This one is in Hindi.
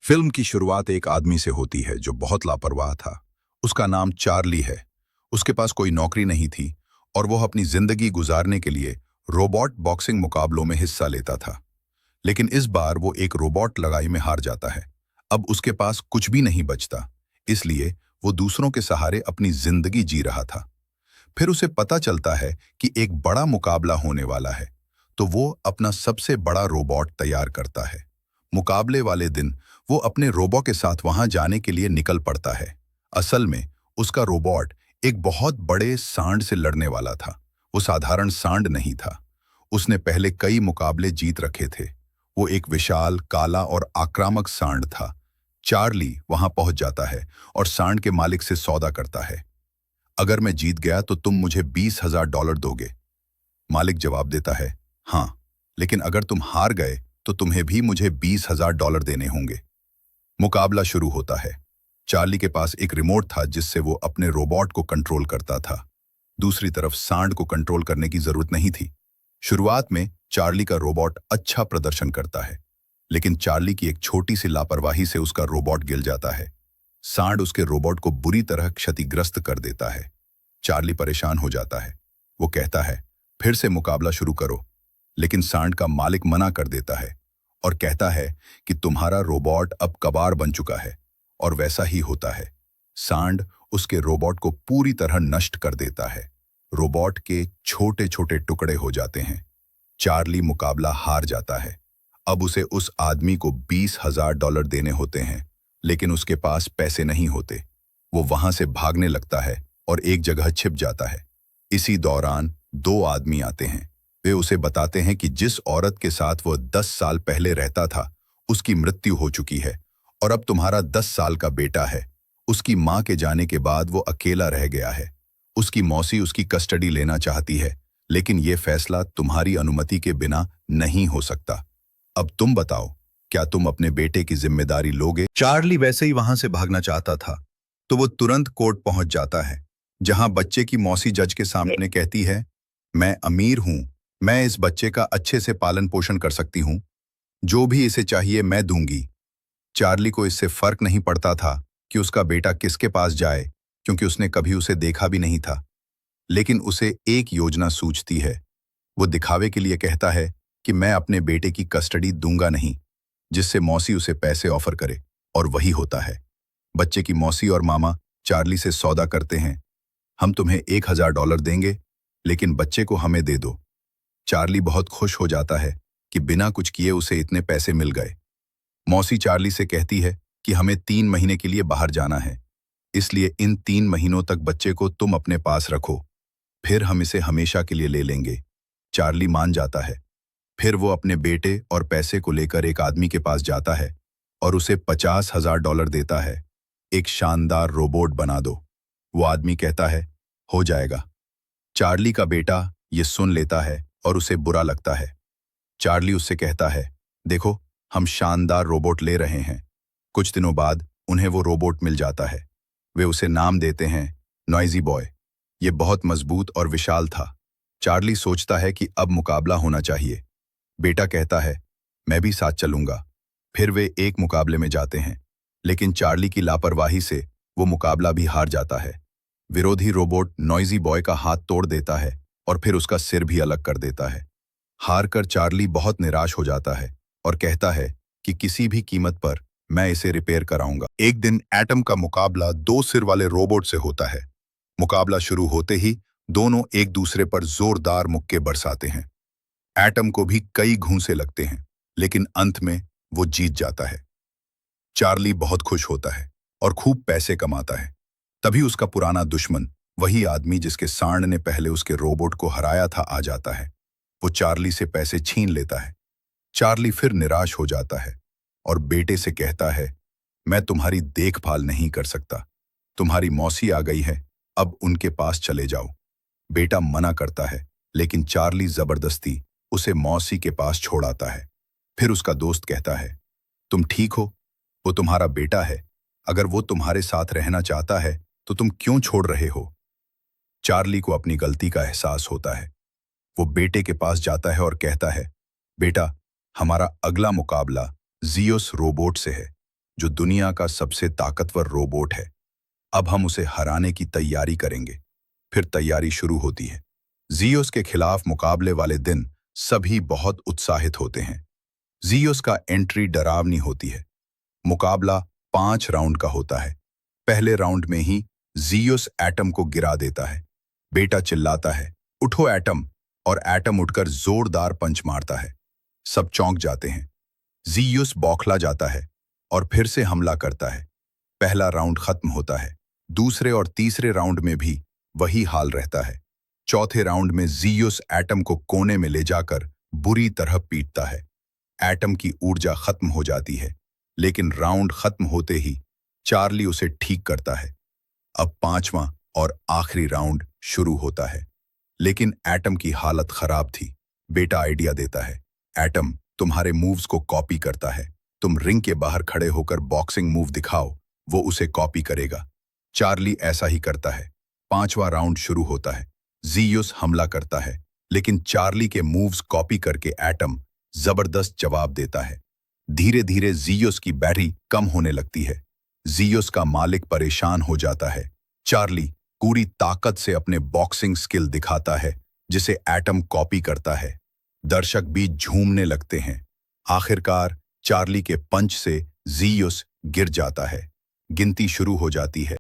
फिल्म की शुरुआत एक आदमी से होती है जो बहुत लापरवाह था। उसका नाम चार्ली है। उसके पास कोई नौकरी नहीं थी और वो अपनी जिंदगी गुजारने के लिए रोबोट बॉक्सिंग मुकाबलों में हिस्सा लेता था। लेकिन इस बार वो एक रोबोट लड़ाई में हार जाता है। अब उसके पास कुछ भी नहीं बचता, इसलिए वो दूसरों के सहारे अपनी जिंदगी जी रहा था। फिर उसे पता चलता है कि एक बड़ा मुकाबला होने वाला है, तो वो अपना सबसे बड़ा रोबोट तैयार करता है। मुकाबले वाले दिन वो अपने रोबो के साथ वहां जाने के लिए निकल पड़ता है। असल में उसका रोबोट एक बहुत बड़े सांड से लड़ने वाला था। वो साधारण सांड नहीं था। उसने पहले कई मुकाबले जीत रखे थे। वो एक विशाल, काला और आक्रामक सांड था। चार्ली वहां पहुंच जाता है और सांड के मालिक से सौदा करता है। अगर मैं जीत गया तो तुम मुझे $20,000 दोगे। मालिक जवाब देता है, हाँ, लेकिन अगर तुम हार गए तो तुम्हें भी मुझे $20,000 देने होंगे। मुकाबला शुरू होता है। चार्ली के पास एक रिमोट था जिससे वो अपने रोबोट को कंट्रोल करता था। दूसरी तरफ सांड को कंट्रोल करने की जरूरत नहीं थी। शुरुआत में चार्ली का रोबोट अच्छा प्रदर्शन करता है, लेकिन चार्ली की एक छोटी सी लापरवाही से उसका रोबोट गिर जाता है। सांड उसके रोबोट को बुरी तरह क्षतिग्रस्त कर देता है। चार्ली परेशान हो जाता है। वो कहता है, फिर से मुकाबला शुरू करो, लेकिन सांड का मालिक मना कर देता है और कहता है कि तुम्हारा रोबोट अब कबाड़ बन चुका है। और वैसा ही होता है। सांड उसके रोबोट को पूरी तरह नष्ट कर देता है। रोबोट के छोटे छोटे टुकड़े हो जाते हैं। चार्ली मुकाबला हार जाता है। अब उसे उस आदमी को $20,000 देने होते हैं, लेकिन उसके पास पैसे नहीं होते। वो वहां से भागने लगता है और एक जगह छिप जाता है। इसी दौरान दो आदमी आते हैं। वे उसे बताते हैं कि जिस औरत के साथ वो 10 साल पहले रहता था, उसकी मृत्यु हो चुकी है और अब तुम्हारा 10 साल का बेटा है। उसकी मां के जाने के बाद वो अकेला रह गया है। उसकी मौसी उसकी कस्टडी लेना चाहती है, लेकिन ये फैसला तुम्हारी अनुमति के बिना नहीं हो सकता। अब तुम बताओ, क्या तुम अपने बेटे की जिम्मेदारी लोगे? चार्ली वैसे ही वहां से भागना चाहता था, तो वो तुरंत कोर्ट पहुंच जाता है, जहां बच्चे की मौसी जज के सामने कहती है, मैं अमीर हूं, मैं इस बच्चे का अच्छे से पालन पोषण कर सकती हूं, जो भी इसे चाहिए मैं दूंगी। चार्ली को इससे फर्क नहीं पड़ता था कि उसका बेटा किसके पास जाए, क्योंकि उसने कभी उसे देखा भी नहीं था। लेकिन उसे एक योजना सूझती है। वो दिखावे के लिए कहता है कि मैं अपने बेटे की कस्टडी दूंगा नहीं, जिससे मौसी उसे पैसे ऑफर करे, और वही होता है। बच्चे की मौसी और मामा चार्ली से सौदा करते हैं। हम तुम्हें $1,000 देंगे, लेकिन बच्चे को हमें दे दो। चार्ली बहुत खुश हो जाता है कि बिना कुछ किए उसे इतने पैसे मिल गए। मौसी चार्ली से कहती है कि हमें 3 महीने के लिए बाहर जाना है, इसलिए इन 3 महीनों तक बच्चे को तुम अपने पास रखो, फिर हम इसे हमेशा के लिए ले लेंगे। चार्ली मान जाता है। फिर वो अपने बेटे और पैसे को लेकर एक आदमी के पास जाता है और उसे $50,000 देता है। एक शानदार रोबोट बना दो। वो आदमी कहता है, हो जाएगा। चार्ली का बेटा ये सुन लेता है और उसे बुरा लगता है। चार्ली उससे कहता है, देखो, हम शानदार रोबोट ले रहे हैं। कुछ दिनों बाद उन्हें वो रोबोट मिल जाता है। वे उसे नाम देते हैं नॉइजी बॉय। ये बहुत मजबूत और विशाल था। चार्ली सोचता है कि अब मुकाबला होना चाहिए। बेटा कहता है, मैं भी साथ चलूंगा। फिर वे एक मुकाबले में जाते हैं, लेकिन चार्ली की लापरवाही से वो मुकाबला भी हार जाता है। विरोधी रोबोट नॉइजी बॉय का हाथ तोड़ देता है और फिर उसका सिर भी अलग कर देता है। हारकर चार्ली बहुत निराश हो जाता है और कहता है कि किसी भी कीमत पर मैं इसे रिपेयर कराऊंगा। एक दिन एटम का मुकाबला 2 सिर वाले रोबोट से होता है। मुकाबला शुरू होते ही दोनों एक दूसरे पर जोरदार मुक्के बरसाते हैं। एटम को भी कई घूंसे लगते हैं, लेकिन अंत में वो जीत जाता है। चार्ली बहुत खुश होता है और खूब पैसे कमाता है। तभी उसका पुराना दुश्मन, वही आदमी जिसके सांड ने पहले उसके रोबोट को हराया था, आ जाता है। वो चार्ली से पैसे छीन लेता है। चार्ली फिर निराश हो जाता है और बेटे से कहता है, मैं तुम्हारी देखभाल नहीं कर सकता। तुम्हारी मौसी आ गई है, अब उनके पास चले जाओ। बेटा मना करता है, लेकिन चार्ली जबरदस्ती उसे मौसी के पास छोड़ आता है। फिर उसका दोस्त कहता है, तुम ठीक हो? वो तुम्हारा बेटा है। अगर वो तुम्हारे साथ रहना चाहता है तो तुम क्यों छोड़ रहे हो? चार्ली को अपनी गलती का एहसास होता है। वो बेटे के पास जाता है और कहता है, बेटा, हमारा अगला मुकाबला जियोस रोबोट से है। जो दुनिया का सबसे ताकतवर रोबोट है। अब हम उसे हराने की तैयारी करेंगे। फिर तैयारी शुरू होती है। जियोस के खिलाफ मुकाबले वाले दिन सभी बहुत उत्साहित होते हैं। जियोस का एंट्री डरावनी होती है। मुकाबला 5 राउंड का होता है। पहले राउंड में ही जियोस एटम को गिरा देता है। बेटा चिल्लाता है, उठो एटम, और एटम उठकर जोरदार पंच मारता है। सब चौंक जाते हैं। जियोस बौखला जाता है और फिर से हमला करता है। पहला राउंड खत्म होता है। दूसरे और तीसरे राउंड में भी वही हाल रहता है। चौथे राउंड में जियोस एटम को कोने में ले जाकर बुरी तरह पीटता है। एटम की ऊर्जा खत्म हो जाती है, लेकिन राउंड खत्म होते ही चार्ली उसे ठीक करता है। अब 5वां और आखिरी राउंड शुरू होता है, लेकिन एटम की हालत खराब थी। बेटा आइडिया देता है, एटम तुम्हारे मूव्स को कॉपी करता है, तुम रिंग के बाहर खड़े होकर बॉक्सिंग मूव दिखाओ, वो उसे कॉपी करेगा। चार्ली ऐसा ही करता है। 5वां राउंड शुरू होता है। जियोस हमला करता है, लेकिन चार्ली के मूव्स कॉपी करके एटम जबरदस्त जवाब देता है। धीरे धीरे जियोस की बैटरी कम होने लगती है। जियोस का मालिक परेशान हो जाता है। चार्ली पूरी ताकत से अपने बॉक्सिंग स्किल दिखाता है, जिसे एटम कॉपी करता है। दर्शक भी झूमने लगते हैं। आखिरकार चार्ली के पंच से जियोस गिर जाता है। गिनती शुरू हो जाती है।